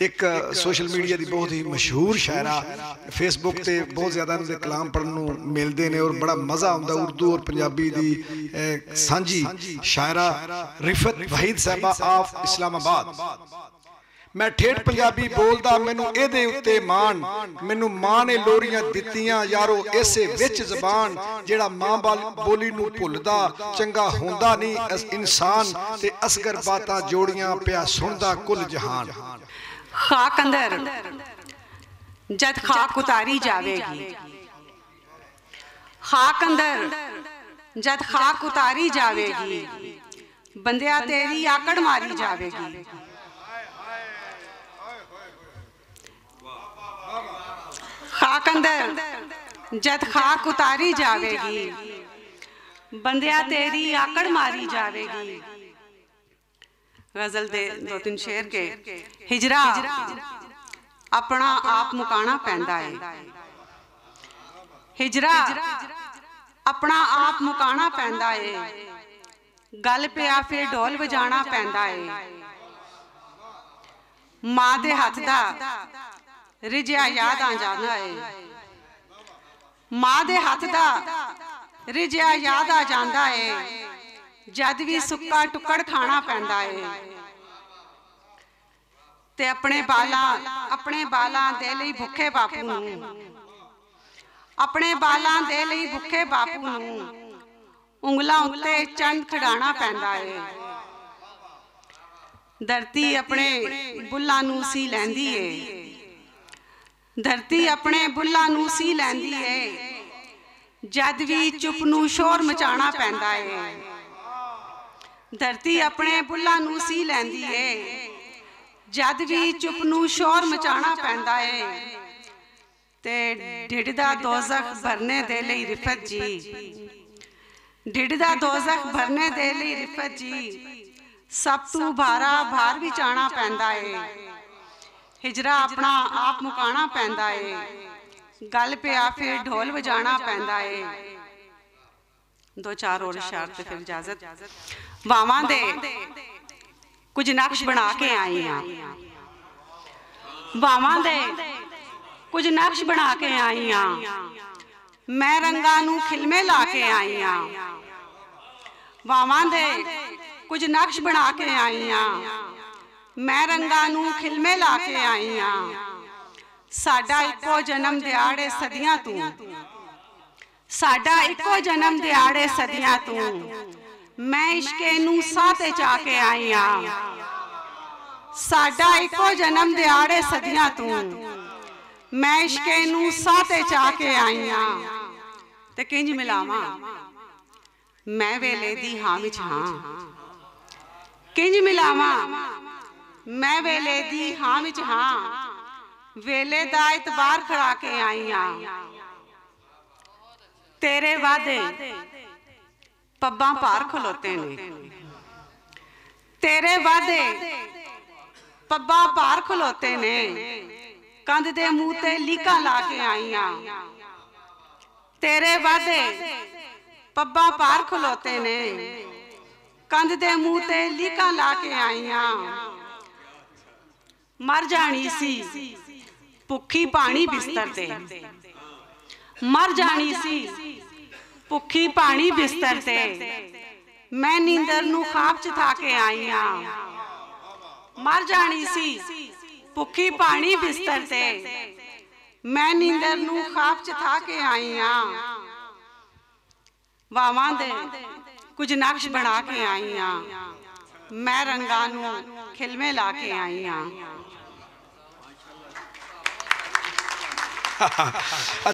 एक social media की बहुत ही मशहूर शायरा फेसबुक से बहुत ज़्यादा इन्होंने कलाम पढ़ने मिलते हैं और बड़ा मज़ा आता उर्दू और पंजाबी की सांझी शायरा रिफत वहीद साहबा ऑफ इस्लामाबाद। मैं ठेठ पंजाबी बोलदा मैनू एदे उत्ते मान, मैनू मां ने लोरियां दित्तियां यारो इसे विच ज़बान, जेड़ा मां बोली नू भुलदा चंगा होंदा नहीं इंसान, ते असगर बातां जोड़ियां पिया सुनदा कुल जहान। खाक अंदर जद खाक उतारी जावेगी, खाक अंदर जद खाक उतारी जावेगी, बंदिया तेरी आकड़ मारी जावेगी। खाक अंदर जद खाक उतारी जावेगी, बंदिया तेरी आकड़ मारी जावेगी। गजल दे दो तीन शेर के। हिजरा अपना आप मुकाना पैंदा है, हिजरा अपना आप मुकाना पैंदा है, गल पिया फिर ढोल बजाना पैंदा है। मां दे हथ दा रिझिया याद आ जाना है, मां दे हथ दा रिझिया याद आ जाता है, जद भी सुक्का टुकड़ खाना पैंदा है। ते अपने बालां दे लई भुखे बापू नूं, अपने बालां दे लई भुखे बापू नूं उंगलां उत्ते चंद खड़ाना पैंदा है। धरती अपने बुल्लां नूं सी लैंदी है, धरती अपने बुल्लां नूं सी लैंदी है, जद भी चुप नूं शोर मचाना पैंदा है। धरती अपने बुल्लां नूं सी लैंदी है, जद भी चुप नूं शोर मचाना पैंदा है। ते ढिड दा दोज़ख भरने दे लई रिफत जी, ढिड दा दोज़ख भरने दे लई रिफत जी, सब तू भारा भार भी चाना पैंदा है। हिजरा अपना आप मुकाना पैंदा है, गल पिया फिर ढोल बजाना पैंदा है। दो चार और इशार ते फिर इजाजत। वावां दे कुछ नक्श बना के आई हाँ, वावां दे कुछ नक्श बना के आई हाँ, मैं रंगां नूं खिलमे ला के आई हाँ। वावां दे कुछ नक्श बना के आई हाँ, मैं रंगां नूं खिलमे ला के आई हाँ। साडा इको जन्म दिहाड़े सदियां तू, साडा इको जन्म दिहाड़े सदियां तू, मैं इश्के नूं साथे चा के आई हाँ। साडा इको जन्म दिहाड़े सदियां तू, मैं इश्के नूं साथे चा के आई हाँ। ते किंज मिलावां मैं वेले दी हां विच हां, किंज मिलावां मैं वेले दी हां विच हां, वेले दा इतबार खड़ा के आई हाँ। तेरे वादे पब्बां पार खलोते ने, तेरे वादे पब्बां पार खलोते ने, कंध दे मुंह ते लीका ला के आई हाँ। तेरे वादे पब्बां पार खलोते ने, कंध दे मुंह ते लीका ला के आई हाँ। मर जानी सी भुखी पानी बिस्तर ते, मर जानी सी भुखी पानी बिस्तर ते, मैं नींदर नूं ख्वाब च था के आई हाँ। मर जानी सी भुखी पानी बिस्तर ते, मैं नींदर नूं ख्वाब च था के आई हाँ। वावां दे कुछ नक्श बना के आई हाँ, मैं रंगां नूं खिलमे ला के आई हाँ।